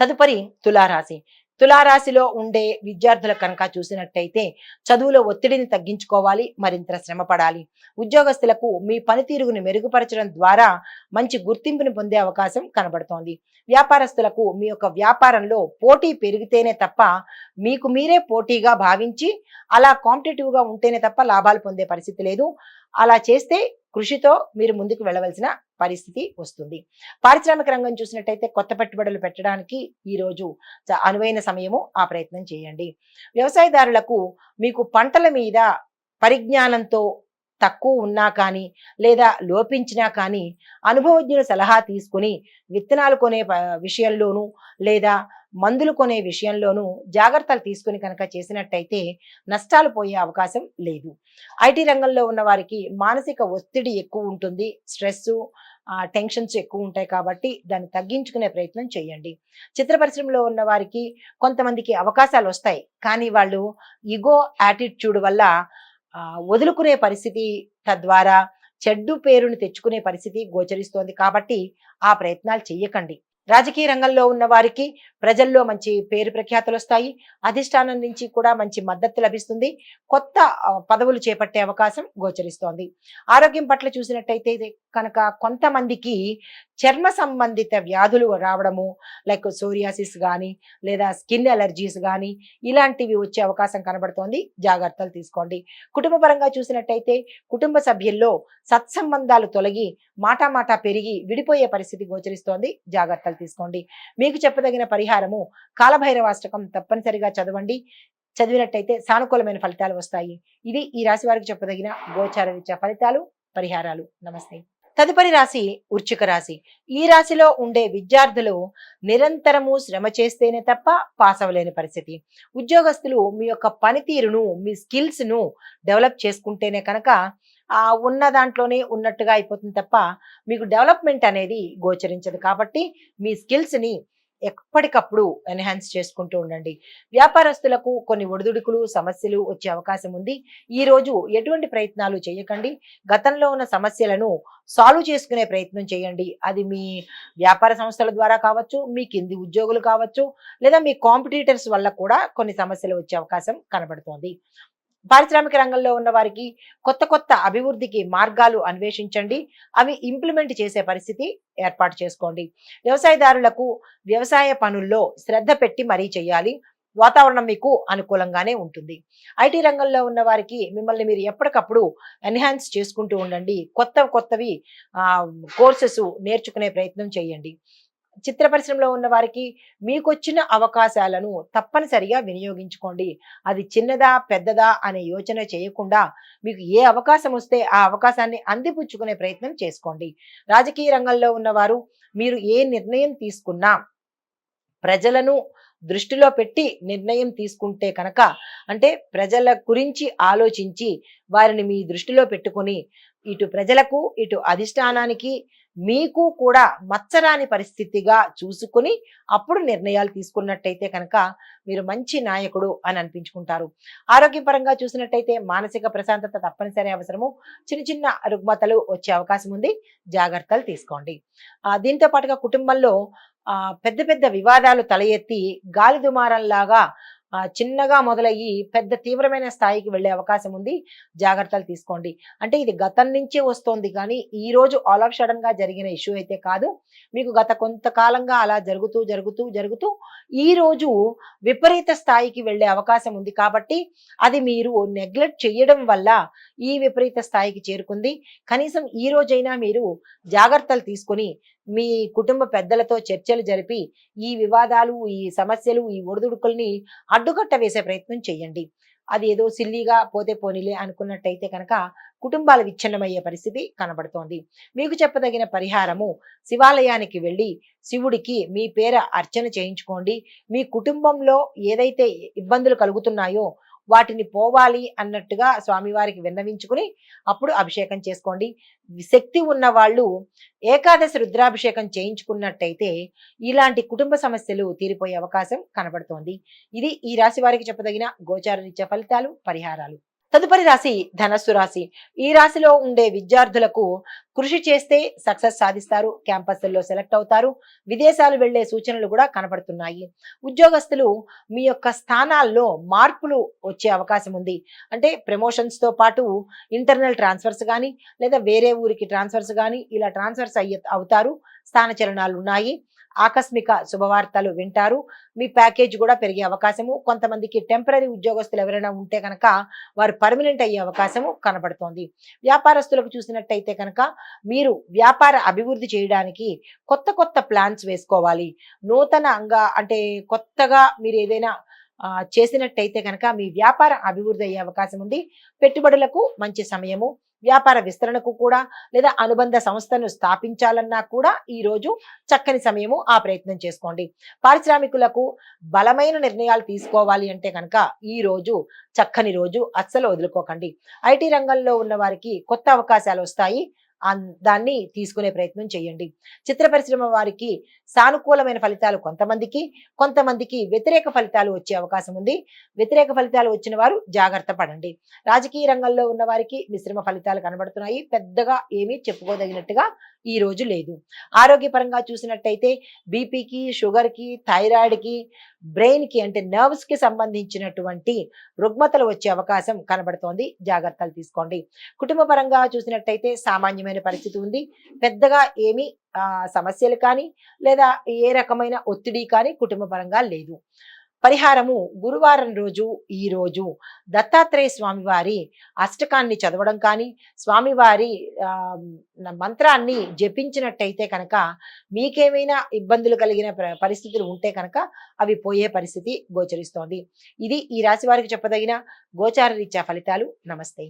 తదుపరి తులారాశి. తులారాశిలో ఉండే విద్యార్థుల కనుక చూసినట్టయితే చదువులో ఒత్తిడిని తగ్గించుకోవాలి, మరింత శ్రమ పడాలి. ఉద్యోగస్తులకు మీ పనితీరుని మెరుగుపరచడం ద్వారా మంచి గుర్తింపుని పొందే అవకాశం కనబడుతోంది. వ్యాపారస్తులకు మీ యొక్క వ్యాపారంలో పోటీ పెరిగితేనే తప్ప మీకు మీరే పోటీగా భావించి అలా కాంపిటేటివ్గా ఉంటేనే తప్ప లాభాలు పొందే పరిస్థితి లేదు. అలా చేస్తే కృషితో మీరు ముందుకు వెళ్ళవలసిన పరిస్థితి వస్తుంది. పారిశ్రామిక రంగం చూసినట్టయితే కొత్త పెట్టుబడులు పెట్టడానికి ఈ రోజు అనువైన సమయము. ఆ ప్రయత్నం చేయండి. వ్యవసాయదారులకు మీకు పంటల మీద పరిజ్ఞానంతో తక్కువ ఉన్నా కానీ లేదా లోపించినా కానీ అనుభవజ్ఞుల సలహా తీసుకుని విత్తనాలు కొనే విషయంలోనూ లేదా మందులు కొనే విషయంలోనూ జాగ్రత్తలు తీసుకుని కనుక చేసినట్టయితే నష్టాలు పోయే అవకాశం లేదు. ఐటీ రంగంలో ఉన్న వారికి మానసిక ఒత్తిడి ఎక్కువ ఉంటుంది. స్ట్రెస్, టెన్షన్స్ ఎక్కువ ఉంటాయి కాబట్టి దాన్ని తగ్గించుకునే ప్రయత్నం చేయండి. చిత్ర పరిశ్రమలో ఉన్న వారికి కొంతమందికి అవకాశాలు వస్తాయి, కానీ వాళ్ళు ఈగో యాటిట్యూడ్ వల్ల వదులుకునే పరిస్థితి, తద్వారా చెడ్డు పేరుని తెచ్చుకునే పరిస్థితి గోచరిస్తోంది. కాబట్టి ఆ ప్రయత్నాలు చెయ్యకండి. రాజకీయ రంగంలో ఉన్న వారికి ప్రజల్లో మంచి పేరు ప్రఖ్యాతులు వస్తాయి. అధిష్టానం నుంచి కూడా మంచి మద్దతు లభిస్తుంది. కొత్త పదవులు చేపట్టే అవకాశం గోచరిస్తోంది. ఆరోగ్యం పట్ల చూసినట్టయితే కనుక కొంతమందికి చర్మ సంబంధిత వ్యాధులు రావడము, లైక్ సోరియాసిస్ కానీ లేదా స్కిన్ అలర్జీస్ కానీ ఇలాంటివి వచ్చే అవకాశం కనబడుతోంది. జాగ్రత్తలు తీసుకోండి. కుటుంబ పరంగా చూసినట్టయితే కుటుంబ సభ్యుల్లో సత్సంబంధాలు తొలగి మాటా పెరిగి విడిపోయే పరిస్థితి గోచరిస్తోంది. జాగ్రత్తలు తీసుకోండి. మీకు చెప్పదగిన పరిహారము కాలభైరవాష్టకం తప్పనిసరిగా చదవండి. చదివినట్టయితే సానుకూలమైన ఫలితాలు వస్తాయి. ఇది ఈ రాశి వారికి చెప్పదగిన గోచార రీత్యా ఫలితాలు, పరిహారాలు. నమస్తే. తదుపరి రాశి వృశ్చిక రాశి. ఈ రాశిలో ఉండే విద్యార్థులు నిరంతరము శ్రమ చేస్తేనే తప్ప పాస్ అవ్వలేని పరిస్థితి. ఉద్యోగస్తులు మీ యొక్క పనితీరును, మీ స్కిల్స్ ను డెవలప్ చేసుకుంటేనే కనుక ఉన్న దాంట్లోనే ఉన్నట్టుగా అయిపోతుంది తప్ప మీకు డెవలప్మెంట్ అనేది గోచరించదు. కాబట్టి మీ స్కిల్స్ ని ఎప్పటికప్పుడు ఎన్హాన్స్ చేసుకుంటూ ఉండండి. వ్యాపారస్తులకు కొన్ని ఒడిదుడుకులు, సమస్యలు వచ్చే అవకాశం ఉంది. ఈ రోజు ఎటువంటి ప్రయత్నాలు చేయకండి. గతంలో ఉన్న సమస్యలను సాల్వ్ చేసుకునే ప్రయత్నం చేయండి. అది మీ వ్యాపార సంస్థల ద్వారా కావచ్చు, మీ కింది ఉద్యోగులు కావచ్చు, లేదా మీ కాంపిటీటర్స్ వల్ల కూడా కొన్ని సమస్యలు వచ్చే అవకాశం కనబడుతోంది. పారిశ్రామిక రంగంలో ఉన్న వారికి కొత్త అభివృద్ధికి మార్గాలు అన్వేషించండి. అవి ఇంప్లిమెంట్ చేసే పరిస్థితి ఏర్పాటు చేసుకోండి. వ్యవసాయదారులకు వ్యవసాయ పనుల్లో శ్రద్ధ పెట్టి మరీ చేయాలి. వాతావరణం మీకు అనుకూలంగానే ఉంటుంది. ఐటీ రంగంలో ఉన్న వారికి మిమ్మల్ని మీరు ఎప్పటికప్పుడు ఎన్హాన్స్ చేసుకుంటూ ఉండండి. కొత్తవి కోర్సెస్ నేర్చుకునే ప్రయత్నం చేయండి. చిత్ర పరిశ్రమలో ఉన్న వారికి మీకొచ్చిన అవకాశాలను తప్పనిసరిగా వినియోగించుకోండి. అది చిన్నదా పెద్దదా అనే యోచన చేయకుండా మీకు ఏ అవకాశం వస్తే ఆ అవకాశాన్ని అందిపుచ్చుకునే ప్రయత్నం చేసుకోండి. రాజకీయ రంగంలో ఉన్నవారు మీరు ఏ నిర్ణయం తీసుకున్నా ప్రజలను దృష్టిలో పెట్టి నిర్ణయం తీసుకుంటే కనుక, అంటే ప్రజల గురించి ఆలోచించి వారిని మీ దృష్టిలో పెట్టుకుని ఇటు ప్రజలకు ఇటు అధిష్టానానికి మీకు కూడా మచ్చరాని పరిస్థితిగా చూసుకుని అప్పుడు నిర్ణయాలు తీసుకున్నట్టయితే కనుక మీరు మంచి నాయకుడు అని అనిపించుకుంటారు. ఆరోగ్యపరంగా చూసినట్టయితే మానసిక ప్రశాంతత తప్పనిసరి అవసరము. చిన్న రుగ్మతలు వచ్చే అవకాశం ఉంది. జాగ్రత్తలు తీసుకోండి. దీంతో పాటుగా కుటుంబంలో పెద్ద వివాదాలు తల ఎత్తి గాలి దుమారంలాగా చిన్నగా మొదలయ్యి పెద్ద తీవ్రమైన స్థాయికి వెళ్ళే అవకాశం ఉంది. జాగ్రత్తలు తీసుకోండి. అంటే ఇది గతం నుంచే వస్తోంది, కానీ ఈ రోజు ఆల్ ఆఫ్ సడన్ గా జరిగిన ఇష్యూ అయితే కాదు. మీకు గత కొంతకాలంగా అలా జరుగుతూ ఈ రోజు విపరీత స్థాయికి వెళ్ళే అవకాశం ఉంది. కాబట్టి అది మీరు నెగ్లెక్ట్ చేయడం వల్ల ఈ విపరీత స్థాయికి చేరుకుంది. కనీసం ఈ రోజైనా మీరు జాగ్రత్తలు తీసుకొని మీ కుటుంబ పెద్దలతో చర్చలు జరిపి ఈ వివాదాలు, ఈ సమస్యలు, ఈ ఒడిదుడుకుల్ని అడ్డుకట్ట వేసే ప్రయత్నం చేయండి. అది ఏదో సిల్లీగా పోతే పోనీలే అనుకున్నట్టయితే కనుక కుటుంబాలు విచ్ఛిన్నమయ్యే పరిస్థితి కనబడుతోంది. మీకు చెప్పదగిన పరిహారము శివాలయానికి వెళ్ళి శివుడికి మీ పేర అర్చన చేయించుకోండి. మీ కుటుంబంలో ఏదైతే ఇబ్బందులు కలుగుతున్నాయో వాటిని పోవాలి అన్నట్టుగా స్వామివారికి విన్నవించుకుని అప్పుడు అభిషేకం చేసుకోండి. శక్తి ఉన్న వాళ్ళు ఏకాదశి రుద్రాభిషేకం చేయించుకున్నట్టయితే ఇలాంటి కుటుంబ సమస్యలు తీరిపోయే అవకాశం కనబడుతోంది. ఇది ఈ రాశి వారికి చెప్పదగిన గోచార రీత్యా ఫలితాలు, పరిహారాలు. తదుపరి రాశి ధనస్సు రాశి. ఈ రాశిలో ఉండే విద్యార్థులకు కృషి చేస్తే సక్సెస్ సాధిస్తారు, క్యాంపస్ల్లో సెలెక్ట్ అవుతారు, విదేశాలు వెళ్లే సూచనలు కూడా కనపడుతున్నాయి. ఉద్యోగస్తులు మీ యొక్క స్థానాల్లో మార్పులు వచ్చే అవకాశం ఉంది. అంటే ప్రమోషన్స్ తో పాటు ఇంటర్నల్ ట్రాన్స్ఫర్స్ కానీ లేదా వేరే ఊరికి ట్రాన్స్ఫర్స్ కానీ ఇలా ట్రాన్స్ఫర్స్ అవుతారు. స్థానచలనాలు ఉన్నాయి. ఆకస్మిక శుభవార్తలు వింటారు. మీ ప్యాకేజ్ కూడా పెరిగే అవకాశము, కొంతమందికి టెంపరరీ ఉద్యోగస్తులు ఎవరైనా ఉంటే కనుక వారు పర్మనెంట్ అయ్యే అవకాశము కనబడుతోంది. వ్యాపారస్తులకు చూసినట్టయితే కనుక మీరు వ్యాపార అభివృద్ధి చేయడానికి కొత్త కొత్త ప్లాన్స్ వేసుకోవాలి. నూతనంగా అంటే కొత్తగా మీరు ఏదైనా చేసినట్టయితే కనుక మీ వ్యాపార అభివృద్ధి అయ్యే అవకాశం ఉంది. పెట్టుబడులకు మంచి సమయము, వ్యాపార విస్తరణకు కూడా లేదా అనుబంధ సంస్థను స్థాపించాలన్నా కూడా ఈ రోజు చక్కని సమయము, ఆ ప్రయత్నం చేసుకోండి. పారిశ్రామికులకు బలమైన నిర్ణయాలు తీసుకోవాలి అంటే కనుక ఈ రోజు చక్కని రోజు, అస్సలు వదులుకోకండి. ఐటీ రంగంలో ఉన్న వారికి కొత్త అవకాశాలు వస్తాయి, దాన్ని తీసుకునే ప్రయత్నం చేయండి. చిత్ర పరిశ్రమ వారికి సానుకూలమైన ఫలితాలు కొంతమందికి, కొంతమందికి వ్యతిరేక ఫలితాలు వచ్చే అవకాశం ఉంది. వ్యతిరేక ఫలితాలు వచ్చిన వారు జాగ్రత్త పడండి. రాజకీయ రంగంలో ఉన్న వారికి మిశ్రమ ఫలితాలు కనబడుతున్నాయి. పెద్దగా ఏమీ చెప్పుకోదగినట్టుగా ఈ రోజు లేదు. ఆరోగ్యపరంగా చూసినట్టయితే బీపీకి, షుగర్కి, థైరాయిడ్కి, బ్రెయిన్కి అంటే నర్వ్స్కి సంబంధించినటువంటి రుగ్మతలు వచ్చే అవకాశం కనబడుతోంది. జాగ్రత్తలు తీసుకోండి. కుటుంబ పరంగా చూసినట్టయితే సామాన్యమైన పరిస్థితి ఉంది. పెద్దగా ఏమీ సమస్యలు కానీ లేదా ఏ రకమైన ఒత్తిడి కానీ కుటుంబ పరంగా లేదు. పరిహారము గురువారం రోజు ఈ రోజు దత్తాత్రేయ స్వామివారి అష్టకాన్ని చదవడం కానీ, స్వామివారి మంత్రాన్ని జపించినట్టయితే కనుక మీకేమైనా ఇబ్బందులు కలిగిన పరిస్థితులు ఉంటే కనుక అవి పోయే పరిస్థితి గోచరిస్తోంది. ఇది ఈ రాశి వారికి చెప్పదగిన గోచార రీత్యా ఫలితాలు. నమస్తే.